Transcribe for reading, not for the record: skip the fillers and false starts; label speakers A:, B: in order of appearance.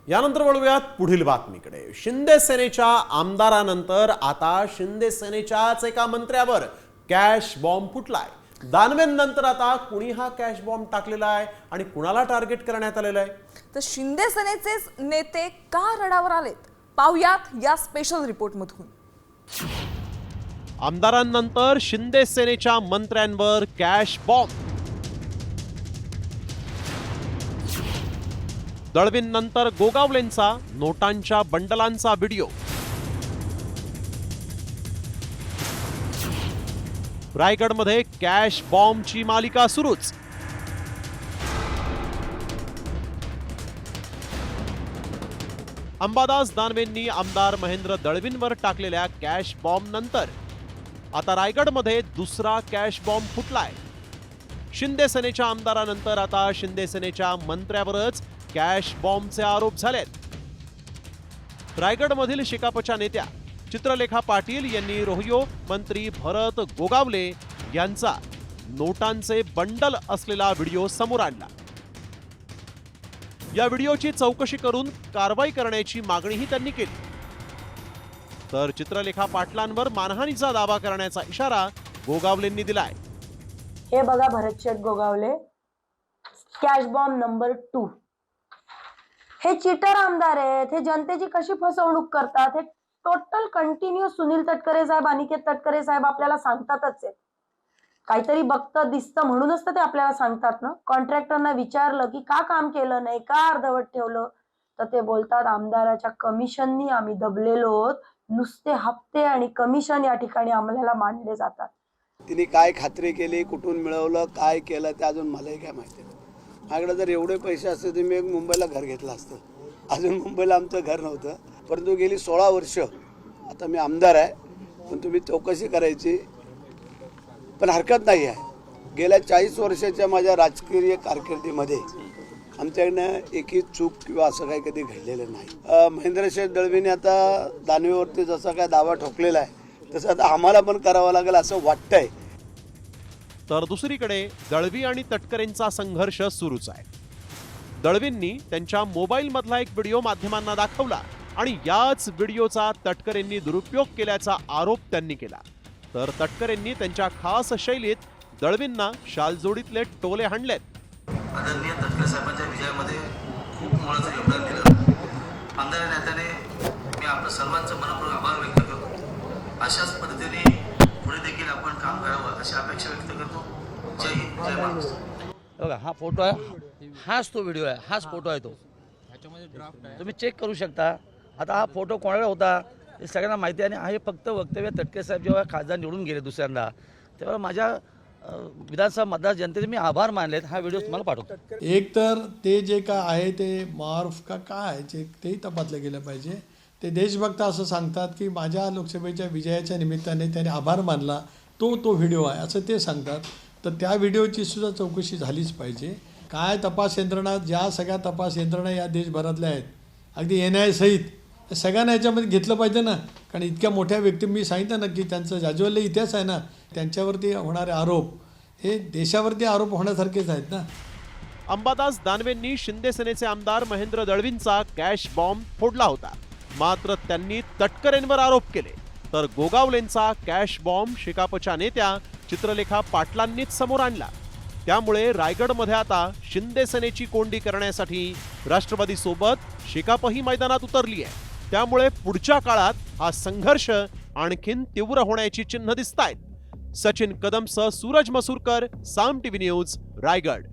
A: यानंतर वळूयात पुढील बातमीकडे। शिंदे सेनेच्या आमदारानंतर आता शिंदे सेनेच्याच एका मंत्र्यावर कॅश बॉम्ब फुटलाय। दानवेंनंतर आता कुणी हा कॅश बॉम्ब टाकलेला आहे आणि कुणाला टार्गेट करण्यात आलेलं आहे?
B: तर शिंदे सेनेचे नेते का रडावर आलेत पाहुयात या स्पेशल रिपोर्ट मधून।
A: आमदारांनंतर शिंदे सेनेच्या मंत्र्यांवर कॅश बॉम्ब। दळवींनंतर गोगावलेंचा नोटांच्या बंडलांचा व्हिडिओ। रायगडमध्ये कॅश बॉम्बची मालिका सुरूच। अंबादास दानवेंनी आमदार महेंद्र दळवींवर टाकलेल्या कॅश बॉम्ब नंतर आता रायगडमध्ये दुसरा कॅश बॉम्ब फुटलाय। शिंदे सेनेच्या आमदारानंतर आता शिंदे सेनेच्या मंत्र्यावरच कॅश बॉम्बचे आरोप झालेत। रायगडमधील शेकापच्या नेत्या चित्रलेखा पाटील यांनी रोहियो मंत्री भरत गोगावले यांचा नोटांचे बंडल असलेला व्हिडिओ समोर आणला। या व्हिडिओची चौकशी करून कारवाई करण्याची मागणीही त्यांनी केली। तर चित्रलेखा पाटलांवर मानहानीचा दावा करण्याचा इशारा गोगावलेंनी दिलाय।
C: हे बघा भरतशेठ गोगावले, कॅश बॉम्ब नंबर 2। हे चीटर आमदार आहेत, हे जनतेची कशी फसवणूक करतात हे टोटल कंटिन्यू सुनील तटकरे साहेब, अनिकेत तटकरे साहेब आपल्याला सांगतातच आहेत। काहीतरी बघतं दिसतं म्हणूनच तर ते आपल्याला सांगतात ना। कॉन्ट्रॅक्टरना विचारलं की का काम केलं नाही, का अर्धवट ठेवलं, तर ते बोलतात आमदाराच्या कमिशननी आम्ही दबलेलो आहोत, नुसते हप्ते आणि कमिशन या ठिकाणी आम्हाला मानले जातात।
D: तिने काय खात्री केली, कुठून मिळवलं, काय केलं ते अजून मलाही काय माहिती नाही। माझ्याकडे जर एवढे पैसे असते तर मी एक मुंबईला घर घेतलं असतं। अजून मुंबईला आमचं घर नव्हतं, परंतु गेली 16 वर्ष आता मी आमदार आहे, पण तुम्ही चौकशी करायची पण हरकत नाही आहे। गेल्या 40 वर्षाच्या माझ्या राजकीय कारकिर्दीमध्ये आमच्याकडनं एकही चूक किंवा असं काही कधी घडलेलं नाही। महेंद्रशेठ दळवीने आता दानवेवरती जसा काय दावा ठोकलेला आहे तसं आता आम्हाला पण करावं लागेल असं वाटतंय।
A: तर दुसरीकडे दळवी आणि तटकरेंचा संघर्ष सुरूच आहे। दळवींनी त्यांच्या मोबाईल मधला एक व्हिडिओ माध्यमांना दाखवला आणि याच व्हिडिओचा तटकरेंनी दुरुपयोग केल्याचा आरोप त्यांनी केला। तर तटकरेंनी त्यांच्या खास शैलीत दळवींना शालजोडीतले टोले हाणलेत।
E: आदरणीय तटकरे साहेबांच्या विजयामध्ये खूप मोलाचं योगदान दिलं। आमदार नेत्याने मी आपल्या सर्वांचं मनपूर्वक आभार व्यक्त करतो। अशाच पद्धतीने पुढे देखील आपण काम करावं अशी अपेक्षा व्यक्त करतो। जय हिंद, जय महाराष्ट्र।
F: बघा हा फोटो आहे, हाच तो व्हिडिओ आहे, हाच फोटो आहे तो, तुम्ही चेक करू शकता। आता हा फोटो कोणाला होता हे सगळ्यांना माहिती आहे आणि हे फक्त वक्तव्य तटकरे साहेब जेव्हा खासदार निवडून गेले दुसऱ्यांदा तेव्हा माझ्या विधानसभा मतदार जनतेचे मी आभार मानलेत। हा व्हिडिओ तुम्हाला पाठवतो।
G: एक तर ते जे काय आहे ते मार्फ का काय आहे तेही तपासलं गेलं पाहिजे। ते देशभक्त असं सांगतात की माझ्या लोकसभेच्या विजयाच्या निमित्ताने त्याने आभार मानला, तो व्हिडिओ आहे असं ते सांगतात। तर त्या व्हिडिओची सुद्धा चौकशी झालीच पाहिजे। काय तपास यंत्रणा, ज्या सगळ्या तपास यंत्रणा या देशभरातल्या आहेत, अगदी NIA सहित सगळ्यांना याच्यामध्ये घेतलं पाहिजे ना। कारण इतक्या मोठ्या व्यक्ती मी सांगितलं ना की त्यांचं जाज्वल्य इतिहास आहे ना, त्यांच्यावरती होणारे आरोप हे देशावरती आरोप होण्यासारखेच आहेत ना।
A: अंबादास दानवेंनी शिंदे सेनेचे आमदार महेंद्र दळवींचा कॅश बॉम्ब फोडला होता, मात्र त्यांनी तटकरेंवर आरोप केले। तर गोगावलेंचा कॅश बॉम्ब शेकापच्या नेत्या चित्रलेखा पाटलांनीच समोर आणला। त्यामुळे रायगडमध्ये आता शिंदे सेनेची कोंडी करण्यासाठी राष्ट्रवादी सोबत शेकापही मैदानात उतरली आहे। त्यामुळे पुढच्या काळात हा संघर्ष आणखीन तीव्र होण्याची चिन्ह दिसतायत। सचिन कदमसह सूरज मसूरकर, साम टीव्ही न्यूज, रायगड।